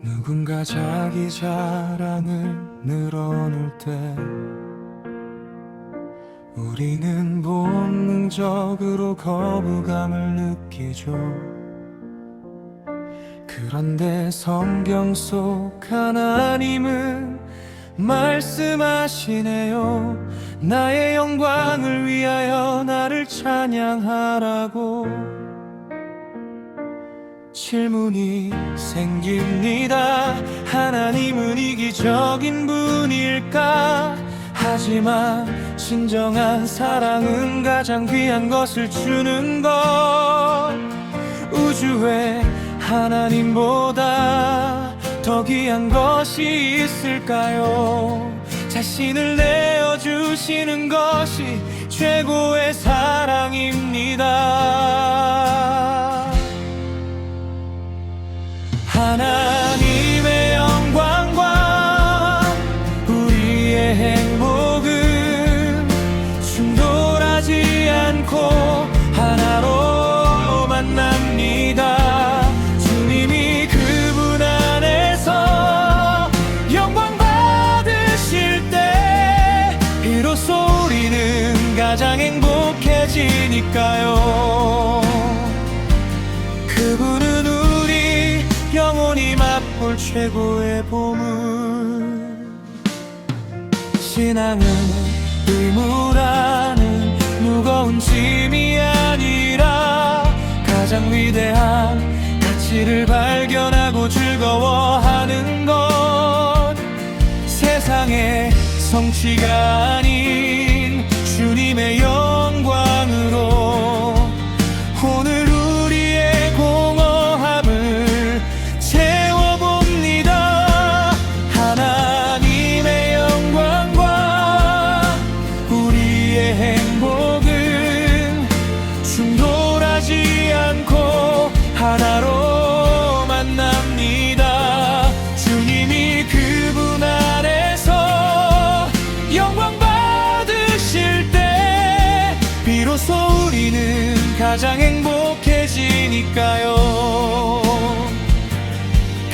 누군가 자기 자랑을 늘어놓을 때 우리는 본능적으로 거부감을 느끼죠. 그런데 성경 속 하나님은 말씀하시네요. 나의 영광을 위하여 나를 찬양하라고. 질문이 생깁니다. 하나님은 이기적인 분일까? 하지만 진정한 사랑은 가장 귀한 것을 주는 것. 우주에 하나님보다 더 귀한 것이 있을까요? 자신을 내어주시는 것이 최고의 사랑입니다. 하나님의 영광과 우리의 행복은 충돌하지 않고 하나로 만납니다. 주님이 그분 안에서 영광 받으실 때 비로소 우리는 가장 행복해지니까요. 그분은 우리 영원히 맛볼 최고의 보물. 신앙은 의무라는 무거운 짐이 아니라 가장 위대한 가치를 발견하고 즐거워하는 것. 세상의 성취가 아닌 주님의 영광으로 오늘 우리의 공허함을 채워봅니다. 하나님의 영광과 우리의 행복은 충돌하지 않고 하나로 만납니다. 주님이 그분 안에서 영광 받으실 때 비로소 우리는 가장 행복해지니까요.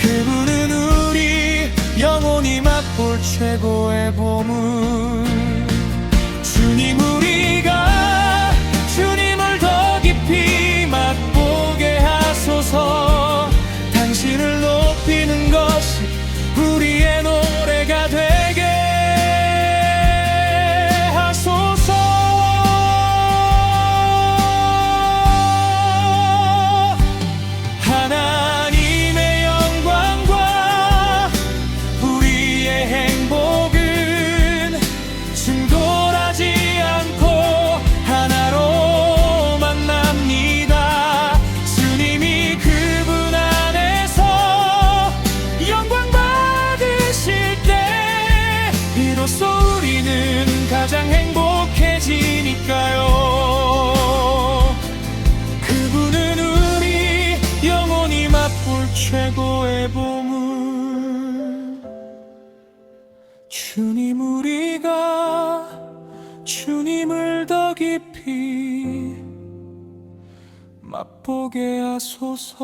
그분은 우리 영원히 맛볼 최고의 보물. 주님, 우리가 주님을 더 깊이 맛보게 하소서. 당신을 높이는 것이 우리의 노래가 되게 하소서. 하나님의 영광과 우리의 행복은 충돌하지 않고 하나로 만납니다. 주님이 그분 안에서 영광 받으실 때 비로소 우리는 가장 행복해지니까요. 그분은 우리 영원히 맛볼 최고의 보물. 주님, 우리가 주님을 더 깊이 맛보게 하소서.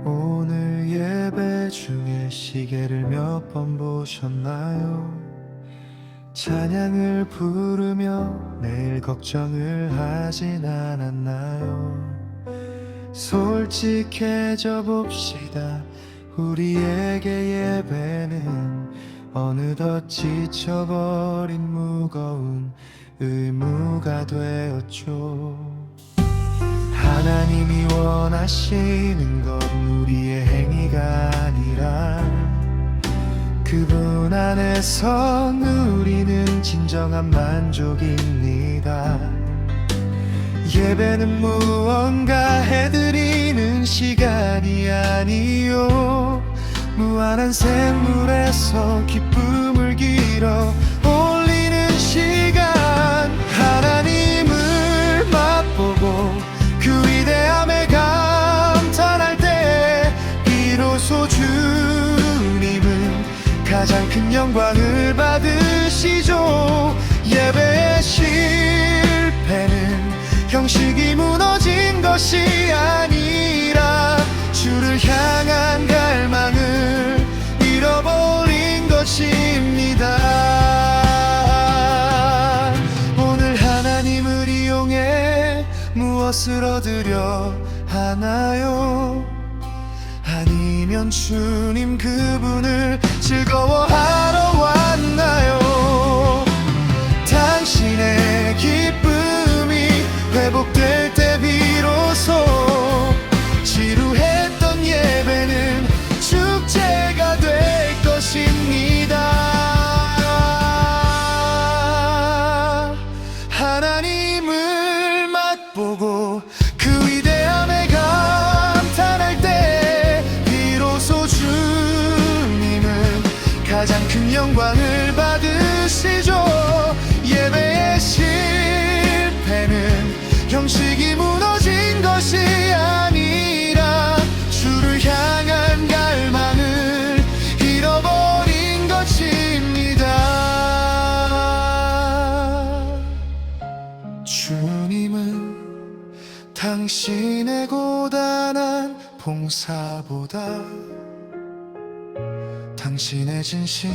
오늘 예배 중에 시계를 몇 번 보셨나요? 찬양을 부르며 내일 걱정을 하진 않았나요? 솔직해져 봅시다. 우리에게 예배는 어느덧 지쳐버린 무거운 의무가 되었죠. 하나님이 원하시는 건 우리의 행위가 아니라 그분 안에서 누리는 진정한 만족입니다. 예배는 무언가 해드리는 시간이 아니요, 무한한 샘물에서 기쁨을 길어 올리는 시간. 하나님을 맛보고 그 위대함에 감탄할 때 비로소 주님은 가장 큰 영광을 받으시죠. 예배의 실패는 형식이 무너진 것이 아니라 주를 향한 갈망을 잃어버린 것입니다. 오늘 하나님을 이용해 무엇을 얻으려 하나요? 아니면 주님 그분을 즐거워하러 왔나요? 당신의 기쁨이 회복될 때 비로소 지루했던 예배는 축제가 될 것입니다. 하나님을 맛보고 그 위대함에 감탄할 때 비로소 주님은 가장 큰 영광을 받으시죠. 예배의 실패는 형식이 무너진 것이 아니라 주를 향한 갈망을 잃어버린 것입니다. 주님은 당신의 고단한 봉사보다 당신의 진심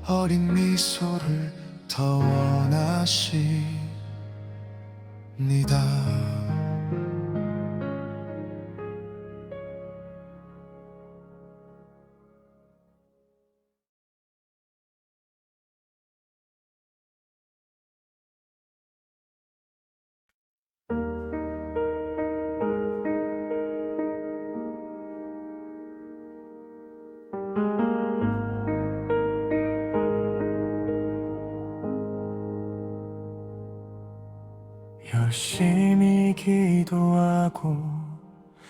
어린 미소를 더 원하십니다. 열심히 기도하고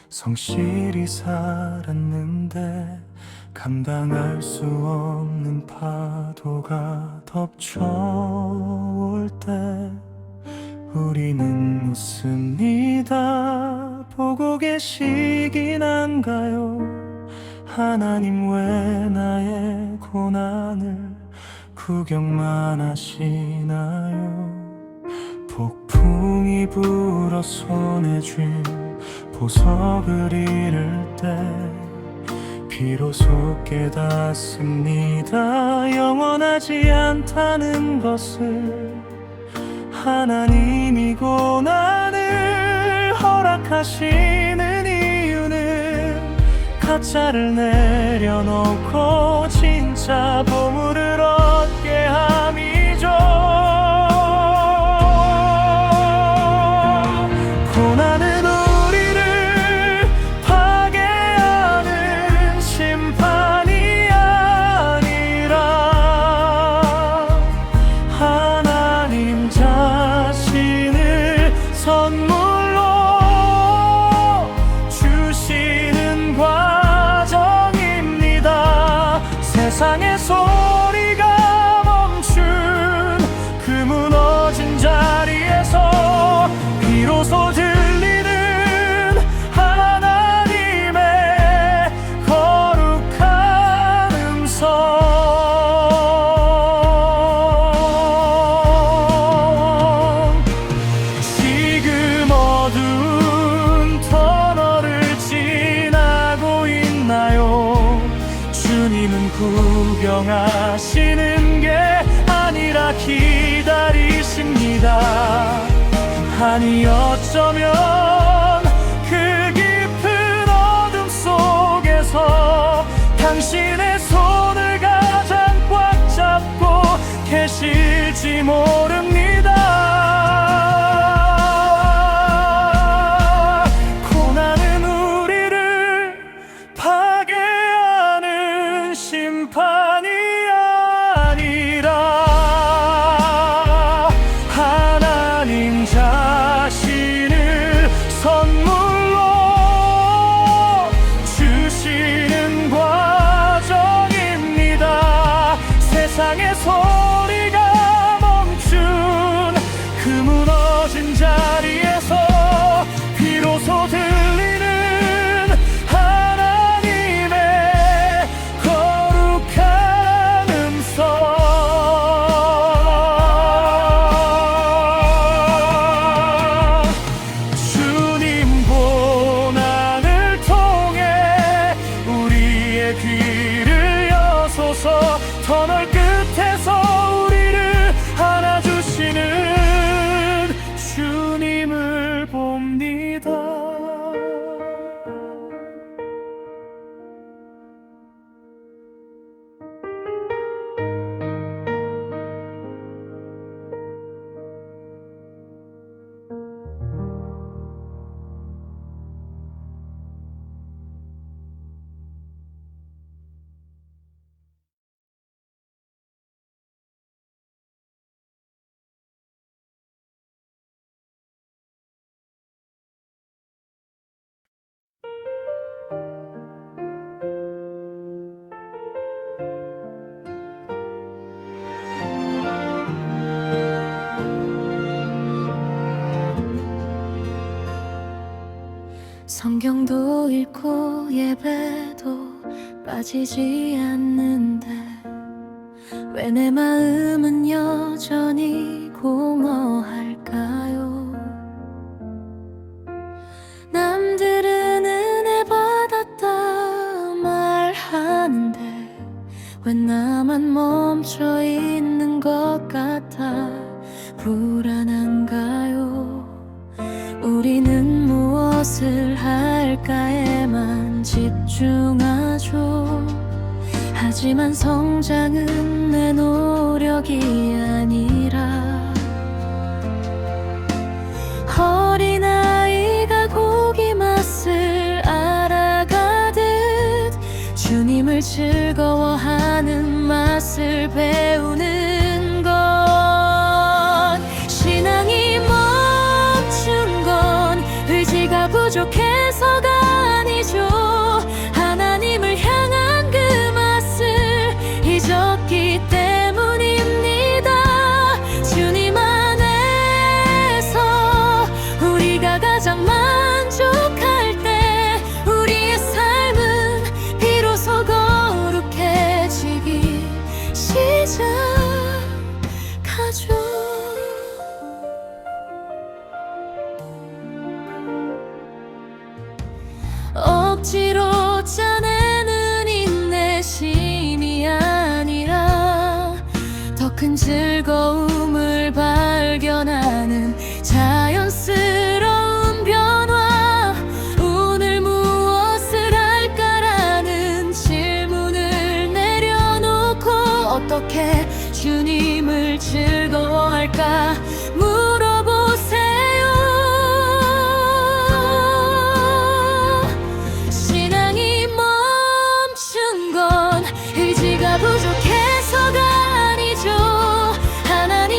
성실히 살았는데 감당할 수 없는 파도가 덮쳐올 때 우리는 묻습니다. 보고 계시긴 한가요? 하나님 왜 나의 고난을 구경만 하시나요? 폭풍이 불어 손에 쥔 보석을 잃을 때 비로소 깨닫습니다. 영원하지 않다는 것을. 하나님이 고난을 허락하시는 이유는 가짜를 내려놓고 진짜 보물을 얻게 함이죠. 고난은 우리를 파괴하는 심판이 아니라 하나님 자신을 선물로 주시는 과정입니다. 세상의 소리가 멈춘 그 무너진 자리에서 비로소 들리는 하나님의 거룩한 음성. 지금 어두운 터널을 지나고 있나요? 주님은 구경하시는 게 아니라 기다리십니다. 아니 어쩌면 그 깊은 어둠 속에서 당신의 손을 가장 꽉 잡고 계실지 모릅니다. 선물로 주시는 과정입니다. 세상의 소리가 멈춘 그 무너진 자리에서 비로소 들리는 하나님의 거룩한 음성. 주님 고난을 통해 우리의 귀를 여소서. 터널 끝에서 우리를 안아주시는 주님을 봅니다. 성경도 읽고 예배도 빠지지 않는데 왜 내 마음은 여전히 공허할까요? 남들은 은혜 받았다 말하는데 왜 나만 멈춰 있는 것 같아 불안한가요? 우리는 무엇을 할까에만 집중하죠. 하지만 성장은 내 노력이 아니라 어린아이가 고기 맛을 알아가듯 주님을 즐거워하는 맛을 배우는 것. 신앙이 멈춘 건 의지가 부족해서가 아니죠. 하나님을 향한 그 맛을 잊었기 때문입니다. 주님 안에서 우리가 가장 만족할 때 우리의 삶은 비로소 거룩해지기 시작하죠. 억지로 짜내는 인내심이 아니라 더 큰 즐거움을 발견하는 자연스러운 변화. 오늘 무엇을 할까라는 질문을 내려놓고 어떻게 주님을 즐거워할까 물어보세요. 신앙이 멈춘 건 의지가 부족해서가 아니죠. 하나님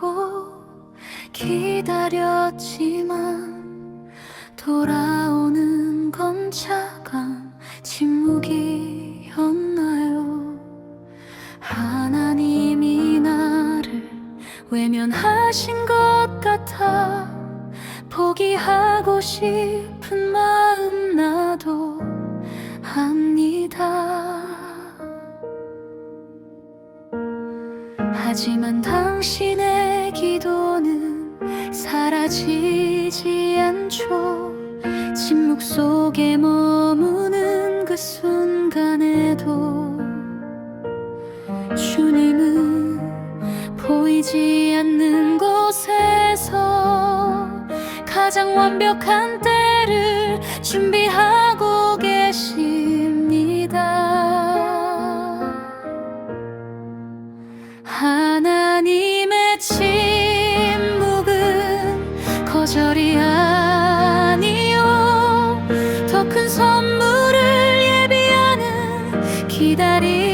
않고 기다렸지만 돌아오는 건 차가운 침묵이었나요? 하나님이 나를 외면하신 것 같아 포기하고 싶은 마음 나도 합니다. 하지만 당신의 기도는 사라지지 않죠. 침묵 속에 머무는 그 순간에도 주님은 보이지 않는 곳에서 가장 완벽한 때를 준비하고 계십니다. 하나님의 침묵은 거절이 아니요 더 큰 선물을 예비하는 기다림